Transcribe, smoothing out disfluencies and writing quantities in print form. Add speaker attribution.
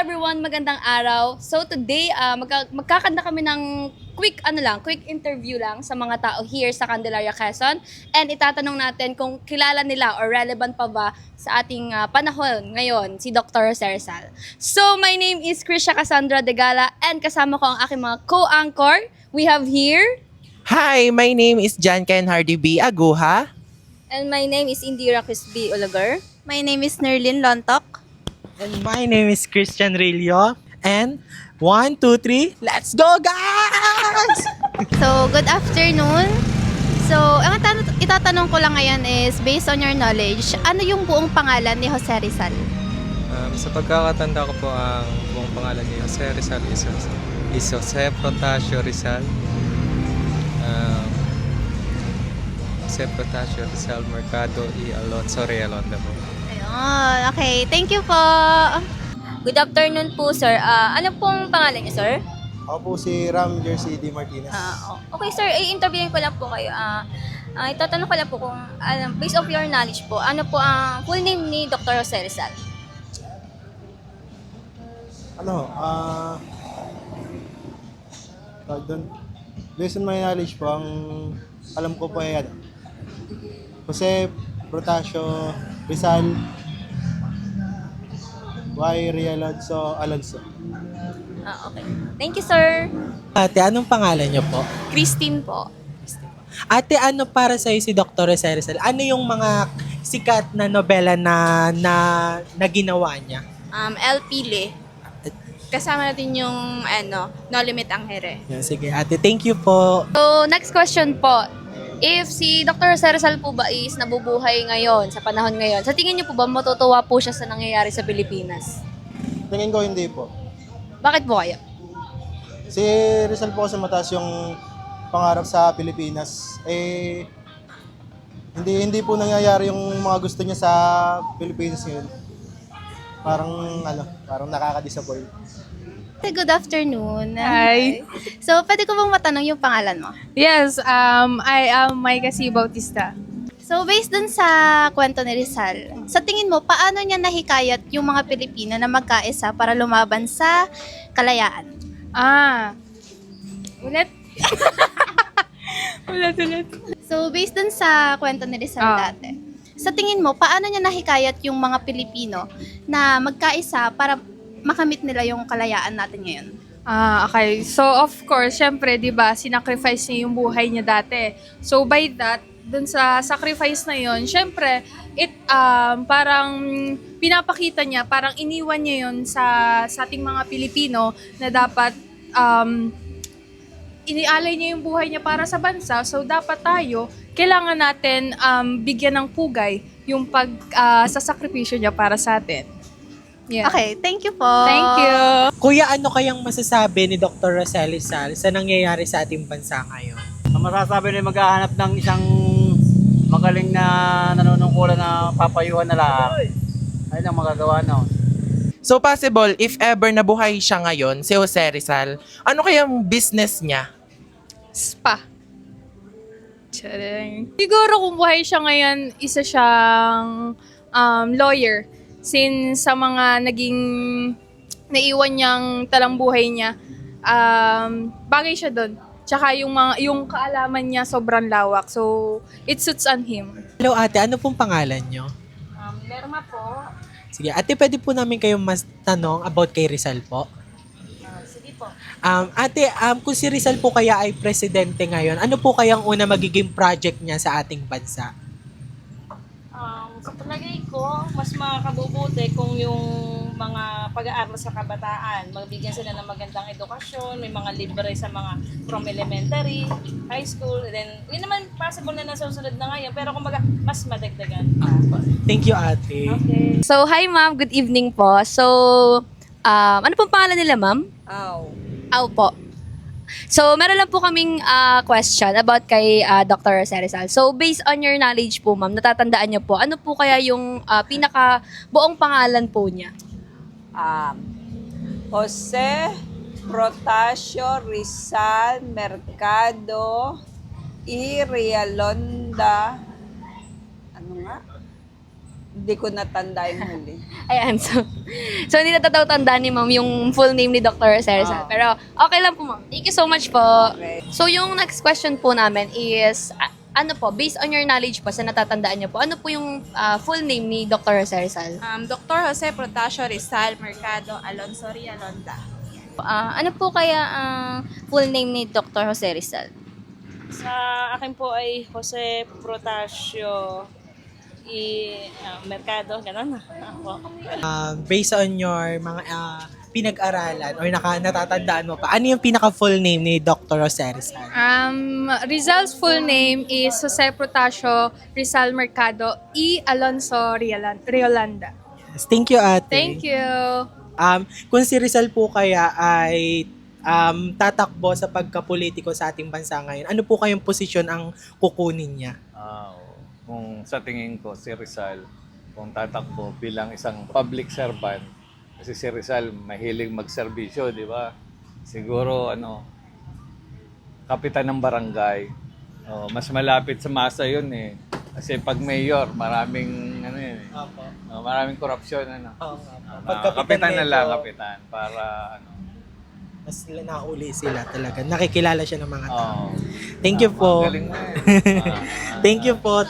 Speaker 1: everyone, magandang araw. So today, magkakanda kami ng quick interview lang sa mga tao here sa Candelaria, Quezon. And itatanong natin kung kilala nila or relevant pa ba sa ating panahon ngayon, si Dr. Rizal. So my name is Krisha Cassandra Degala and kasama ko ang aking mga co-anchor. We have here...
Speaker 2: Hi, my name is John Ken Hardy B. Aguha.
Speaker 1: And my name is Indira Crisby Olagar.
Speaker 3: My name is Nerlin Lontok.
Speaker 4: And my name is Christian Rillo.
Speaker 2: And 1, 2, 3, let's go guys!
Speaker 3: So, good afternoon. So, ang itatanong ko lang ngayon is, based on your knowledge, ano yung buong pangalan ni Jose Rizal?
Speaker 5: Sa pagkakatanda ko po, ang buong pangalan ni Jose Rizal is Jose Protasio Rizal. Jose Protasio Rizal Mercado y Alonso Realonda po.
Speaker 3: Ayun, okay. Thank you po.
Speaker 1: Good afternoon po, sir. Ano pong pangalan niyo, sir?
Speaker 6: Ako po si Ram Jersey D. Martinez.
Speaker 1: Okay, sir. I-interviewin ko lang po kayo. Itatanong ko lang po kung, based of your knowledge po, ano po ang full name ni Dr. Jose Rizal?
Speaker 6: Tawag doon. Based on my knowledge po, ang alam ko po ay Jose Protasio Rizal Y. Realonso Alonso.
Speaker 1: Okay. Thank you, sir.
Speaker 2: Ate, anong pangalan niyo po?
Speaker 1: Christine po.
Speaker 2: Ate, ano para sa'yo si Dr. Rizal? Ano yung mga sikat na nobela na ginawa niya?
Speaker 3: El Pile. Kasama natin yung, No Limit ang Here.
Speaker 2: Yan, sige, ate, thank you po.
Speaker 1: So, next question po. If si Dr. Jose Rizal po ba is nabubuhay ngayon, sa panahon ngayon, sa tingin niyo po ba matutuwa po siya sa nangyayari sa Pilipinas?
Speaker 6: Tingin ko hindi po.
Speaker 1: Bakit po kaya?
Speaker 6: Si Rizal po kasi mataas yung pangarap sa Pilipinas. Hindi po nangyayari yung mga gusto niya sa Pilipinas ngayon. Parang nakaka-disappoint.
Speaker 3: Good afternoon.
Speaker 7: Hi.
Speaker 3: So, pwede ko bang matanong yung pangalan mo?
Speaker 7: Yes, I am Maika C. Bautista.
Speaker 3: So, based dun sa kwento ni Rizal, sa tingin mo, paano niya nahikayat yung mga Pilipino na magkaisa para lumaban sa kalayaan?
Speaker 7: Ulit? ulit.
Speaker 3: So, based dun sa kwento ni Rizal dati, sa tingin mo, paano niya nahikayat yung mga Pilipino na magkaisa para makamit nila yung kalayaan natin ngayon?
Speaker 7: Okay. So, of course, syempre, di ba, sinacrifice niya yung buhay niya dati. So, by that, dun sa sacrifice na yun, syempre, parang pinapakita niya, parang iniwan niya yun sa ating mga Pilipino na dapat inialay niya yung buhay niya para sa bansa. So, dapat tayo, kailangan natin bigyan ng pugay yung sasakripisyo niya para sa atin. Yeah.
Speaker 3: Okay, thank you po.
Speaker 7: Thank you.
Speaker 2: Kuya, ano kayang masasabi ni Dr. Jose Rizal sa nangyayari sa ating bansa ngayon?
Speaker 4: Ang masasabi na maghahanap ng isang magaling na nanunungkulan na papayuhan na lahat. Ayun ang magagawa na.
Speaker 2: So possible, if ever nabuhay siya ngayon, si Jose Rizal, ano kayang business niya?
Speaker 7: Spa. Charing. Siguro kung buhay siya ngayon, isa siyang lawyer. Since sa mga naging naiwan niyang talang buhay niya, bagay siya doon. Tsaka yung kaalaman niya sobrang lawak. So, it suits on him.
Speaker 2: Hello ate, ano pong pangalan niyo?
Speaker 1: Lerma po.
Speaker 2: Sige, ate, pwede po namin kayong mas tanong about kay Rizal po?
Speaker 1: Sige po.
Speaker 2: Ate, kung si Rizal po kaya ay presidente ngayon, ano po kayang una magiging project niya sa ating bansa?
Speaker 8: Sa palagay ko, mas makakabubuti kung yung mga pag-aaral sa kabataan, magbigyan sila ng magandang edukasyon, may mga libre sa mga from elementary, high school, then yun naman possible na nasusunod na ngayon, pero kumbaga mas madagdagan.
Speaker 2: Thank you, ate.
Speaker 8: Okay.
Speaker 1: So, hi ma'am. Good evening po. So, ano pong pangalan nila, ma'am? Au po. So, meron lang po kaming question about kay Dr. Jose Rizal. So, based on your knowledge po, ma'am, natatandaan niyo po, ano po kaya yung pinaka-buong pangalan po niya?
Speaker 9: Jose Protasio Rizal Mercado y Realonda. Ano nga? Hindi ko natanda yung huli.
Speaker 1: Ayan, so hindi natatandaan ni ma'am yung full name ni Dr. Jose Rizal. Pero okay lang po ma'am. Thank you so much po.
Speaker 9: Okay.
Speaker 1: So yung next question po namin is, ano po, based on your knowledge po, sa natatandaan niyo po, ano po yung full name ni Dr. Jose Rizal?
Speaker 10: Dr. Jose Protasio Rizal Mercado Alonso Rialonda.
Speaker 3: Ano po kaya ang full name ni Dr. Jose Rizal?
Speaker 8: Sa akin po ay Jose Protasio Mercado, gano'n na.
Speaker 2: Based on your mga pinag-aralan or natatandaan mo pa, ano yung pinaka-full name ni Dr. Jose Rizal?
Speaker 7: Rizal's full name is Jose Protasio Rizal Mercado E. Alonso Riolanda.
Speaker 2: Yes, thank you, ate.
Speaker 7: Thank you.
Speaker 2: Kung si Rizal po kaya ay tatakbo sa pagkapolitiko sa ating bansa ngayon, ano po kayong posisyon ang kukunin niya?
Speaker 11: Kung sa tingin ko, si Rizal, kung tatakbo bilang isang public servant, kasi si Rizal mahilig magserbisyo, di ba? Siguro, kapitan ng barangay. Mas malapit sa masa yun eh. Kasi pag mayor, maraming, maraming korupsyon, kapitan na lang, kapitan, para,
Speaker 2: Mas nauli sila talaga. Nakikilala siya ng mga tao.
Speaker 11: oh,
Speaker 2: Thank you po.
Speaker 11: galing mo eh.
Speaker 2: Thank you po.